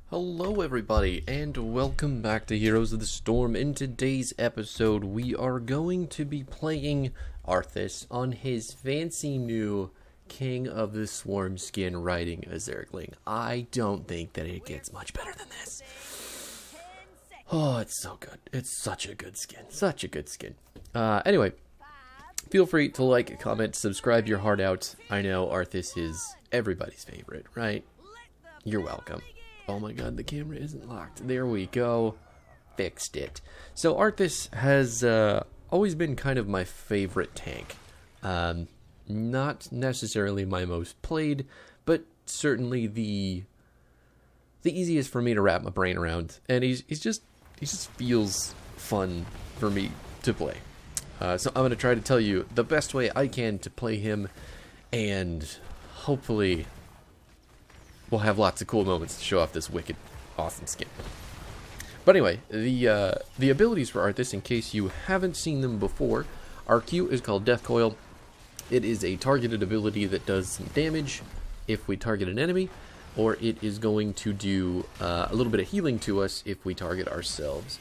Hello everybody, and welcome back to Heroes of the Storm. In today's episode, we are going to be playing Arthas on his fancy new King of the Swarm skin riding a Zergling. I don't think that it gets much better than this. Oh, it's so good. It's such a good skin. Such a good skin. Anyway, feel free to like, comment, subscribe your heart out. I know Arthas is everybody's favorite, right? You're welcome. Oh my god, the camera isn't locked. There we go. Fixed it. So Arthas has always been kind of my favorite tank. Not necessarily my most played, but certainly the easiest for me to wrap my brain around. And he just feels fun for me to play. So I'm going to try to tell you the best way I can to play him, and hopefully we'll have lots of cool moments to show off this wicked, awesome skin. But anyway, the abilities for Arthas, in case you haven't seen them before, our Q is called Death Coil. It is a targeted ability that does some damage if we target an enemy, or it is going to do a little bit of healing to us if we target ourselves.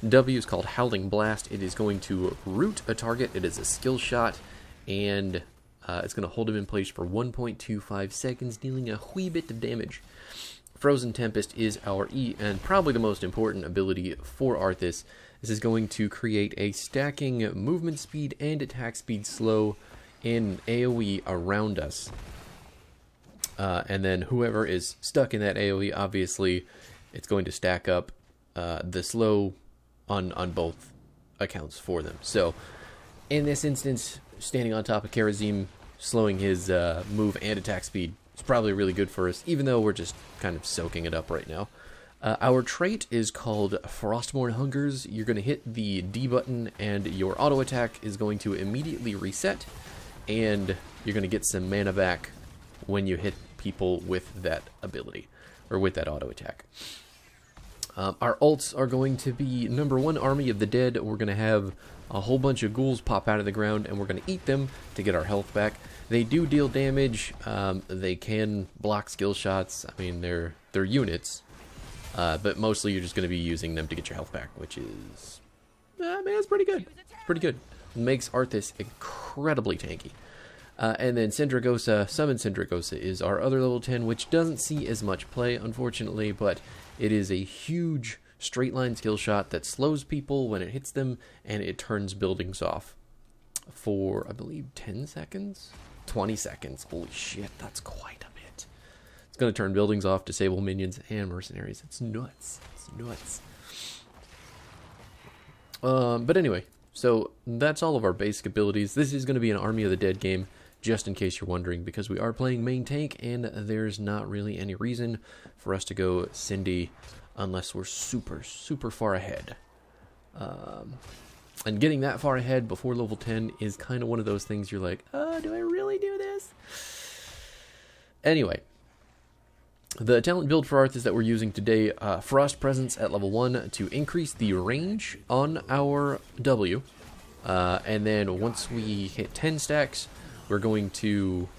W is called Howling Blast. It is going to root a target. It is a skill shot, and it's going to hold him in place for 1.25 seconds, dealing a wee bit of damage. Frozen Tempest is our E, and probably the most important ability for Arthas. This is going to create a stacking movement speed and attack speed slow in AoE around us. And then whoever is stuck in that AoE, obviously, it's going to stack up the slow on both accounts for them. So, in this instance, standing on top of Karazim, slowing his move and attack speed is probably really good for us, even though we're just kind of soaking it up right now. Our trait is called Frostborn Hungers. You're going to hit the D button, and your auto attack is going to immediately reset, and you're going to get some mana back when you hit people with that ability, or with that auto attack. Our ults are going to be number 1, Army of the Dead. We're going to have a whole bunch of ghouls pop out of the ground, and we're going to eat them to get our health back. They do deal damage. They can block skill shots. I mean, they're units, but mostly you're just going to be using them to get your health back, which is, man, it's pretty good. Pretty good. Makes Arthas incredibly tanky. And then Syndragosa, Summon Syndragosa, is our other level 10, which doesn't see as much play, unfortunately, but it is a huge straight line skill shot that slows people when it hits them, and it turns buildings off for, I believe, 10 seconds? 20 seconds. Holy shit, that's quite a bit. It's going to turn buildings off, disable minions, and mercenaries. It's nuts. It's nuts. But anyway, so that's all of our basic abilities. This is going to be an Army of the Dead game, just in case you're wondering, because we are playing main tank, and there's not really any reason for us to go Cindy unless we're super, super far ahead. And getting that far ahead before level 10 is kind of one of those things you're like, oh, do I really do this? Anyway, the talent build for Arthas that we're using today, Frost Presence at level 1 to increase the range on our W. And then once we hit 10 stacks, we're going to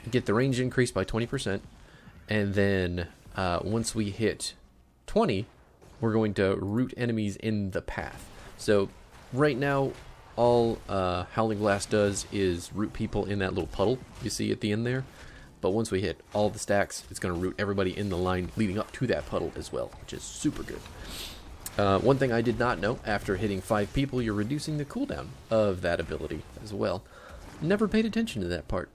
get the range increased by 20%. And then once we hit 20, we're going to root enemies in the path. So right now, all Howling Blast does is root people in that little puddle you see at the end there. But once we hit all the stacks, it's going to root everybody in the line leading up to that puddle as well, which is super good. One thing I did not know, after hitting 5 people, you're reducing the cooldown of that ability as well. Never paid attention to that part.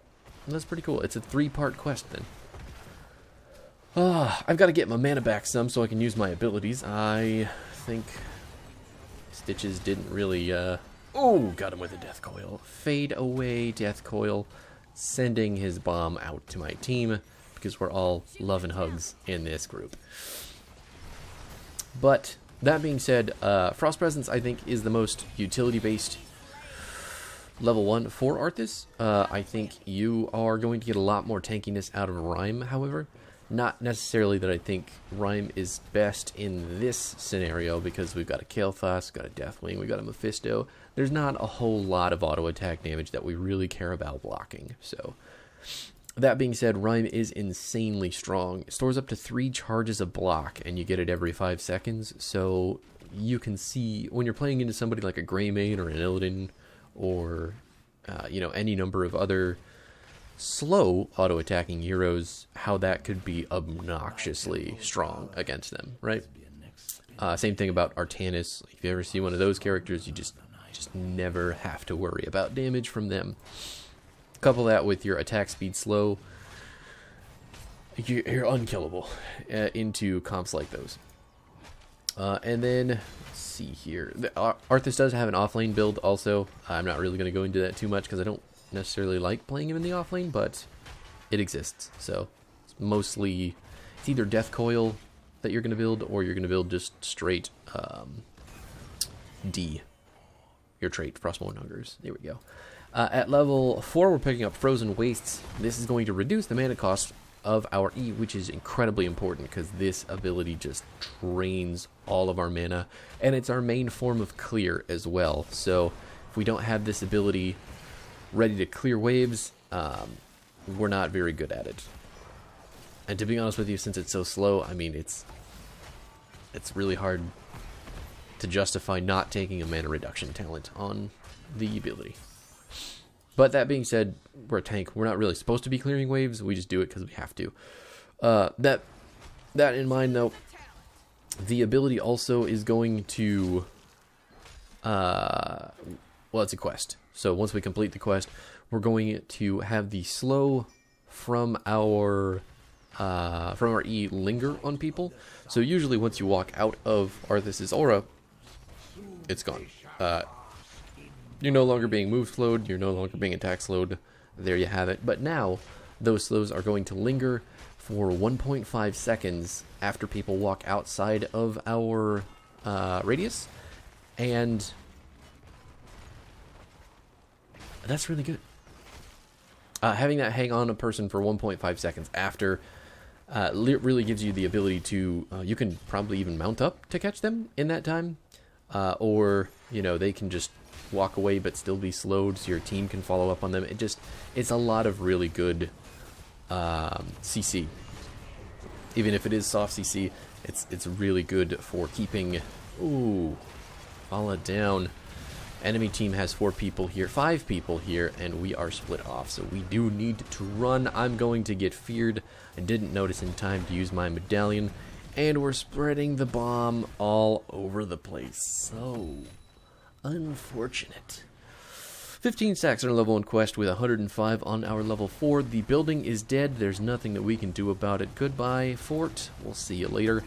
That's pretty cool. It's a 3-part quest then. I've got to get my mana back some so I can use my abilities. I think Stitches didn't really, oh, got him with a Death Coil. Fade away, Death Coil. Sending his bomb out to my team, because we're all love and hugs in this group. But that being said, Frost Presence, I think, is the most utility-based level 1 for Arthas. I think you are going to get a lot more tankiness out of Rhyme, however. Not necessarily that I think Rhyme is best in this scenario, because we've got a Kael'thas, got a Deathwing, we've got a Mephisto. There's not a whole lot of auto attack damage that we really care about blocking. So That being said, Rhyme is insanely strong. It stores up to 3 charges a block, and you get it every 5 seconds. So you can see when you're playing into somebody like a Greymane or an Illidan or any number of other slow auto-attacking heroes, how that could be obnoxiously strong against them, right? Same thing about Arthas. If you ever see one of those characters, you just never have to worry about damage from them. Couple that with your attack speed slow, you're unkillable into comps like those. And then, let's see here. Arthas does have an offlane build also. I'm not really going to go into that too much because I don't necessarily like playing him in the offlane, but it exists. So it's mostly, it's either Death Coil that you're going to build, or you're going to build just straight D, your trait, Frostmourne Hungers. There we go. At level 4, we're picking up Frozen Wastes. This is going to reduce the mana cost of our E, which is incredibly important because this ability just drains all of our mana, and it's our main form of clear as well. So if we don't have this ability ready to clear waves, we're not very good at it. And to be honest with you, since it's so slow, I mean, it's really hard to justify not taking a mana reduction talent on the ability. But that being said, we're a tank. We're not really supposed to be clearing waves. We just do it because we have to. That in mind, though, the ability also is going to... well, it's a quest. So once we complete the quest, we're going to have the slow from our E linger on people. So usually once you walk out of Arthas' aura, it's gone. You're no longer being move slowed, you're no longer being attack slowed. There you have it. But now, those slows are going to linger for 1.5 seconds after people walk outside of our radius. And that's really good. Having that hang on a person for 1.5 seconds after really gives you the ability to, you can probably even mount up to catch them in that time. Or, they can just walk away but still be slowed so your team can follow up on them. It's a lot of really good CC. Even if it is soft CC, it's really good for keeping... Ooh, fall it down. Enemy team has 5 people here, and we are split off, so we do need to run. I'm going to get feared. I didn't notice in time to use my medallion, and we're spreading the bomb all over the place. So unfortunate. 15 stacks on our level 1 quest with 105 on our level 4. The building is dead. There's nothing that we can do about it. Goodbye, fort. We'll see you later.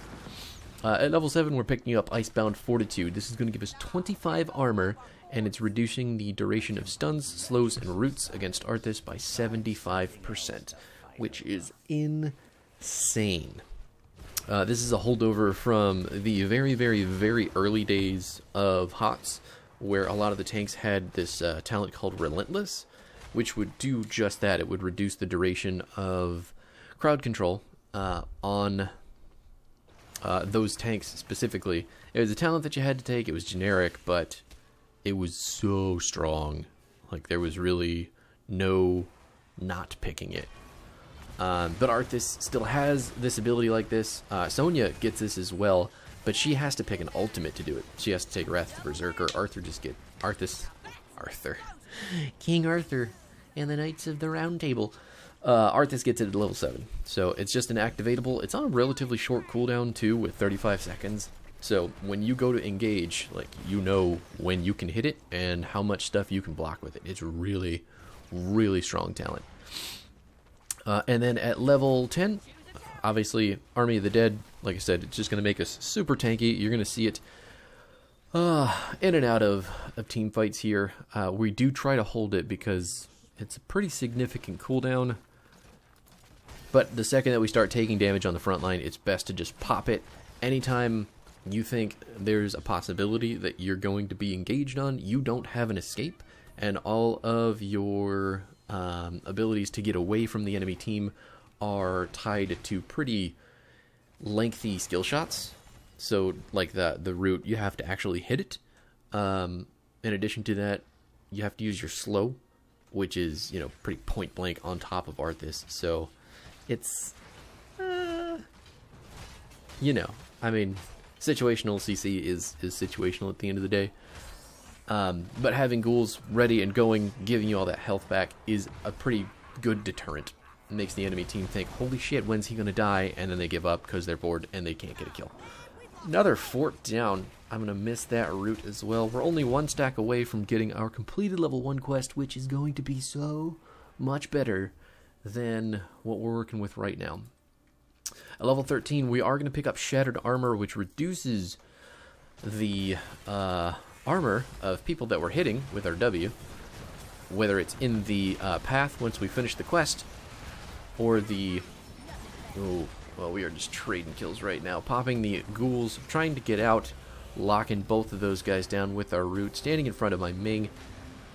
At level 7, we're picking up Icebound Fortitude. This is going to give us 25 armor, and it's reducing the duration of stuns, slows, and roots against Arthas by 75%, which is insane. This is a holdover from the very, very, very early days of HOTS, where a lot of the tanks had this talent called Relentless, which would do just that. It would reduce the duration of crowd control on those tanks specifically. It was a talent that you had to take. It was generic, but it was so strong. Like, there was really no not picking it. But Arthas still has this ability like this. Sonya gets this as well, but she has to pick an ultimate to do it. She has to take Wrath of the Berserker. King Arthur and the Knights of the Round Table. Arthas gets it at level 7. So it's just an activatable. It's on a relatively short cooldown too, with 35 seconds. So when you go to engage, like, you know when you can hit it and how much stuff you can block with it. It's really, really strong talent. And then at level 10, obviously, Army of the Dead, like I said, it's just going to make us super tanky. You're going to see it in and out of team fights here. We do try to hold it because it's a pretty significant cooldown. But the second that we start taking damage on the front line, it's best to just pop it. Anytime you think there's a possibility that you're going to be engaged on, you don't have an escape, and all of your abilities to get away from the enemy team are tied to pretty lengthy skill shots. So, like the root, you have to actually hit it. In addition to that, you have to use your slow which is, you know, pretty point blank on top of Arthas. So it's, you know, I mean, situational CC is situational at the end of the day. But having ghouls ready and going, giving you all that health back, is a pretty good deterrent. It makes the enemy team think, holy shit, when's he going to die? And then they give up because they're bored and they can't get a kill. Another fort down. I'm going to miss that route as well. We're only one stack away from getting our completed level 1 quest, which is going to be so much better than what we're working with right now. At level 13, we are going to pick up Shattered Armor, which reduces the armor of people that we're hitting with our W, whether it's in the path once we finish the quest, or the... Oh, well, we are just trading kills right now. Popping the ghouls, trying to get out, locking both of those guys down with our root, standing in front of my Ming,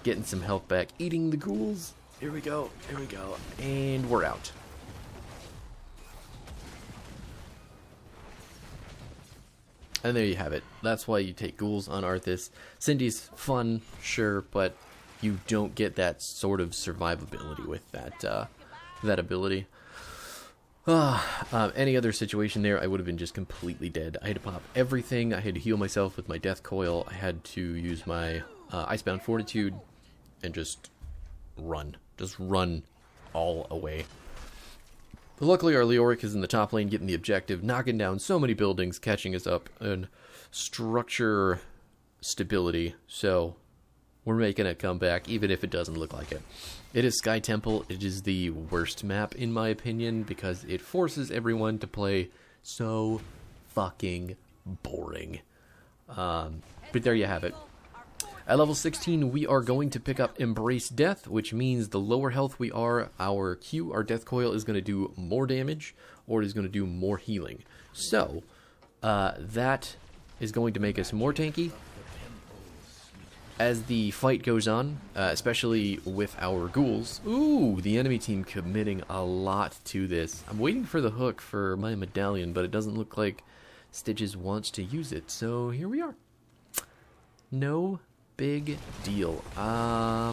getting some health back, eating the ghouls. Here we go, and we're out. And there you have it. That's why you take ghouls on Arthas. Cindy's fun, sure, but you don't get that sort of survivability with that ability. Any other situation there, I would have been just completely dead. I had to pop everything. I had to heal myself with my Death Coil. I had to use my Icebound Fortitude and just run. Just run all away. But luckily, our Leoric is in the top lane getting the objective, knocking down so many buildings, catching us up in structure stability. So we're making a comeback, even if it doesn't look like it. It is Sky Temple. It is the worst map, in my opinion, because it forces everyone to play so fucking boring. But there you have it. At level 16, we are going to pick up Embrace Death, which means the lower health we are, our Q, our Death Coil, is going to do more damage, or it is going to do more healing. So, that is going to make us more tanky. As the fight goes on, especially with our ghouls, ooh, the enemy team committing a lot to this. I'm waiting for the hook for my medallion, but it doesn't look like Stitches wants to use it, so here we are. No big deal. Yeah,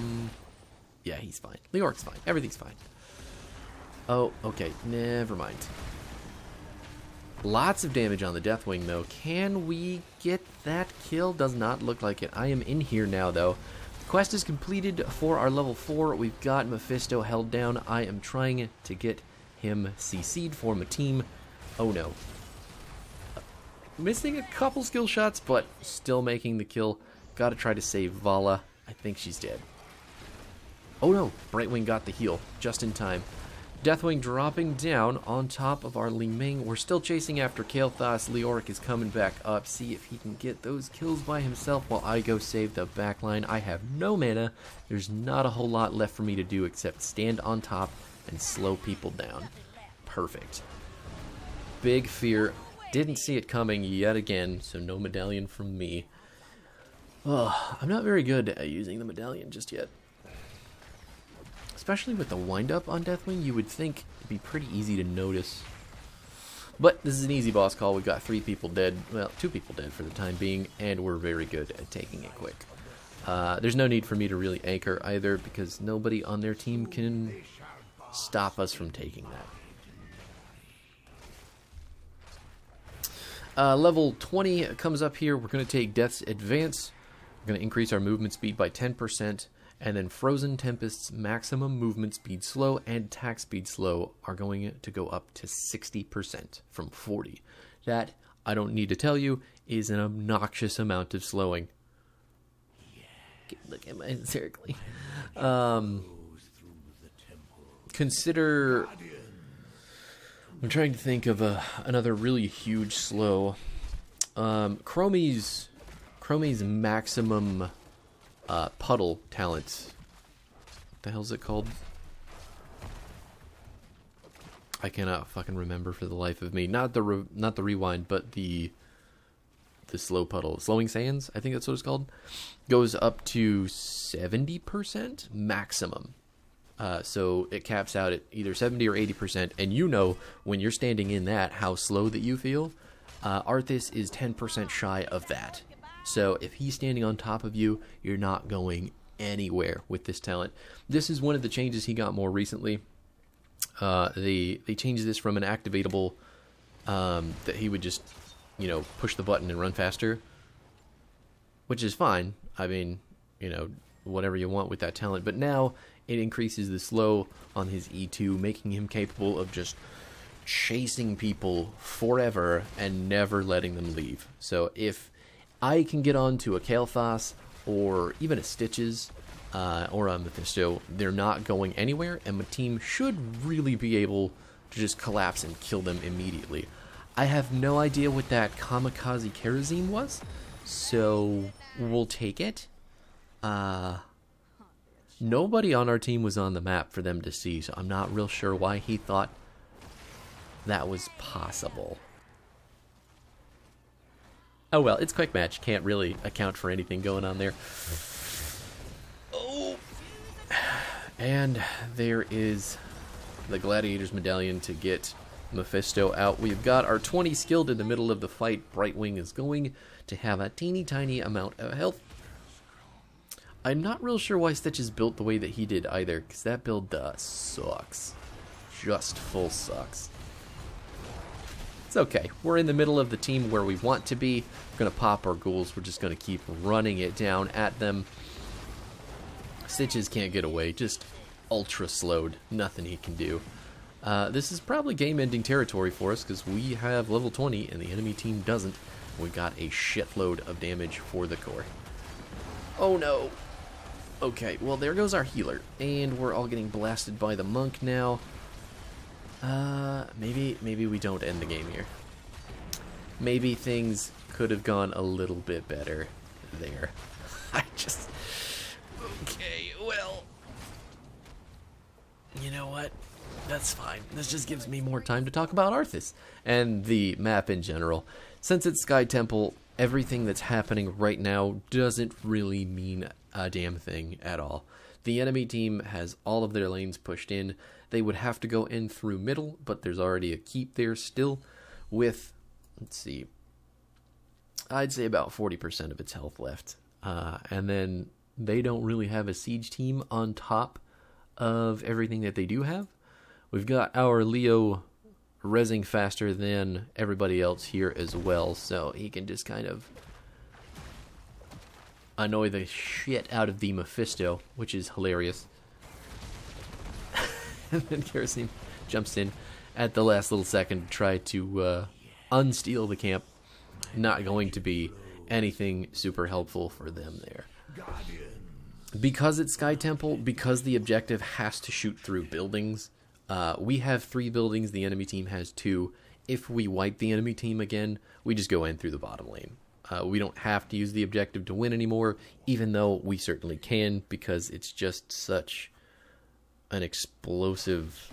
he's fine. Leoric's fine. Everything's fine. Oh, okay. Never mind. Lots of damage on the Deathwing, though. Can we get that kill? Does not look like it. I am in here now, though. Quest is completed for our level 4. We've got Mephisto held down. I am trying to get him CC'd for my team. Oh, no. Missing a couple skill shots, but still making the kill. Gotta try to save Vala. I think she's dead. Oh no, Brightwing got the heal just in time. Deathwing dropping down on top of our Li Ming. We're still chasing after Kael'thas. Leoric is coming back up. See if he can get those kills by himself while I go save the backline. I have no mana. There's not a whole lot left for me to do except stand on top and slow people down. Perfect. Big fear. Didn't see it coming yet again, so no medallion from me. Oh, I'm not very good at using the medallion just yet. Especially with the wind-up on Deathwing, you would think it'd be pretty easy to notice. But this is an easy boss call. We've got 3 people dead. Well, 2 people dead for the time being, and we're very good at taking it quick. There's no need for me to really anchor either, because nobody on their team can stop us from taking that. Level 20 comes up here. We're going to take Death's Advance. We're going to increase our movement speed by 10%, and then Frozen Tempest's maximum movement speed slow and attack speed slow are going to go up to 60% from 40. That, I don't need to tell you, is an obnoxious amount of slowing. Look at my Zergy. Consider... I'm trying to think of another really huge slow. Chromie's maximum puddle talent. What the hell is it called? I cannot fucking remember for the life of me. Not the rewind, but the slow puddle. Slowing sands, I think that's what it's called. Goes up to 70% maximum. So it caps out at either 70 or 80%, and you know when you're standing in that how slow that you feel. Arthas is 10% shy of that. So if he's standing on top of you, you're not going anywhere with this talent. This is one of the changes he got more recently. They changed this from an activatable that he would just, push the button and run faster, which is fine. I mean, whatever you want with that talent. But now it increases the slow on his E2, making him capable of just chasing people forever and never letting them leave. So if I can get onto a Arthas or even a Stitches or a Mephisto, they're not going anywhere, and my team should really be able to just collapse and kill them immediately. I have no idea what that kamikaze kerosene was, so we'll take it. Nobody on our team was on the map for them to see, so I'm not real sure why he thought that was possible. Oh well, it's quick match. Can't really account for anything going on there. Oh, and there is the Gladiator's Medallion to get Mephisto out. We've got our 20 skilled in the middle of the fight. Brightwing is going to have a teeny tiny amount of health. I'm not real sure why Stitch is built the way that he did either, because that build sucks. Just full sucks. It's okay. We're in the middle of the team where we want to be. We're going to pop our ghouls. We're just going to keep running it down at them. Stitches can't get away. Just ultra slowed. Nothing he can do. This is probably game-ending territory for us because we have level 20 and the enemy team doesn't. We've got a shitload of damage for the core. Oh no. Okay, well there goes our healer. And we're all getting blasted by the monk now. Maybe we don't end the game here. Maybe things could have gone a little bit better there. Okay, well, you know what? That's fine. This just gives me more time to talk about Arthas and the map in general. Since it's Sky Temple, everything that's happening right now doesn't really mean a damn thing at all. The enemy team has all of their lanes pushed in. They would have to go in through middle, but there's already a keep there still with, let's see, I'd say about 40% of its health left. And then they don't really have a siege team on top of everything that they do have. We've got our Leo rezzing faster than everybody else here as well, so he can just kind of annoy the shit out of the Mephisto, which is hilarious. And then Kerosene jumps in at the last little second to try to unsteal the camp. Not going to be anything super helpful for them there. Because it's Sky Temple, because the objective has to shoot through buildings, we have 3 buildings, the enemy team has 2. If we wipe the enemy team again, we just go in through the bottom lane. We don't have to use the objective to win anymore, even though we certainly can, because it's just such an explosive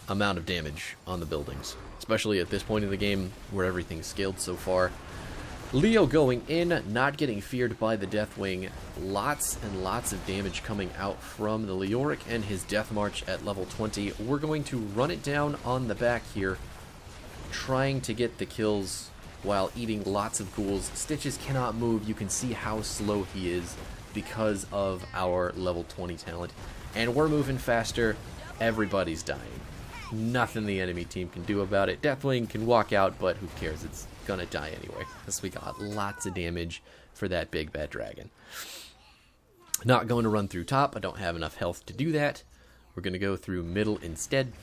amount of damage on the buildings, especially at this point in the game where everything's scaled so far. Leo going in, not getting feared by the Deathwing. Lots and lots of damage coming out from the Leoric and his Death March at level 20. We're going to run it down on the back here, trying to get the kills while eating lots of ghouls. Stitches cannot move. You can see how slow he is because of our level 20 talent. And we're moving faster. Everybody's dying. Nothing the enemy team can do about it. Deathwing can walk out, but who cares? It's gonna die anyway, because we got lots of damage for that big bad dragon. Not going to run through top. I don't have enough health to do that. We're gonna go through middle instead.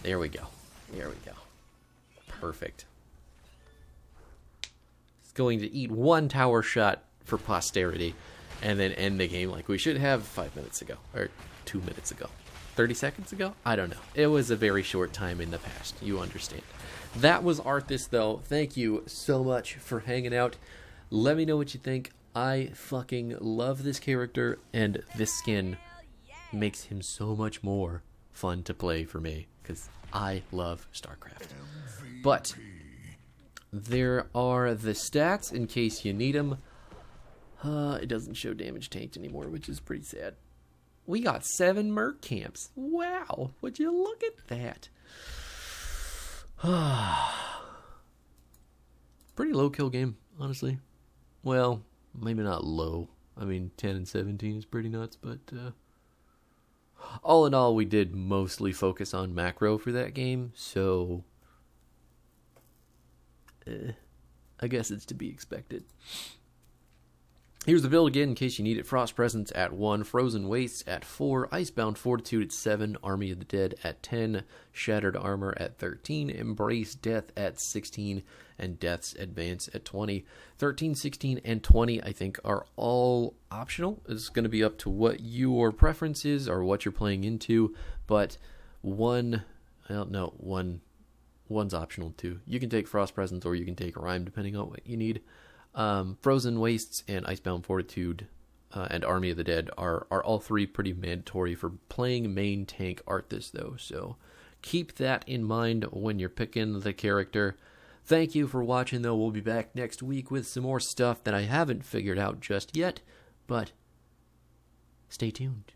There we go. There we go. Perfect. It's going to eat 1 tower shot for posterity and then end the game like we should have 5 minutes ago, or 2 minutes ago. 30 seconds ago? I don't know. It was a very short time in the past. You understand. That was Arthas, though. Thank you so much for hanging out. Let me know what you think. I fucking love this character, and this skin makes him so much more fun to play for me, because I love StarCraft. But there are the stats in case you need them. It doesn't show damage tanked anymore, which is pretty sad. We got 7 merc camps. Wow, would you look at that? Pretty low kill game, honestly. Well, maybe not low. I mean, 10 and 17 is pretty nuts, but all in all, we did mostly focus on macro for that game, so I guess it's to be expected. Here's the build again in case you need it. Frost Presence at 1, Frozen Wastes at 4, Icebound Fortitude at 7, Army of the Dead at 10, Shattered Armor at 13, Embrace Death at 16, and Death's Advance at 20. 13, 16, and 20 I think are all optional. It's going to be up to what your preference is or what you're playing into, but one's optional too. You can take Frost Presence or you can take Rime depending on what you need. Frozen Wastes and Icebound Fortitude and Army of the Dead are all three pretty mandatory for playing main tank Arthas though, so keep that in mind when you're picking the character. Thank you for watching though. We'll be back next week with some more stuff that I haven't figured out just yet, but stay tuned.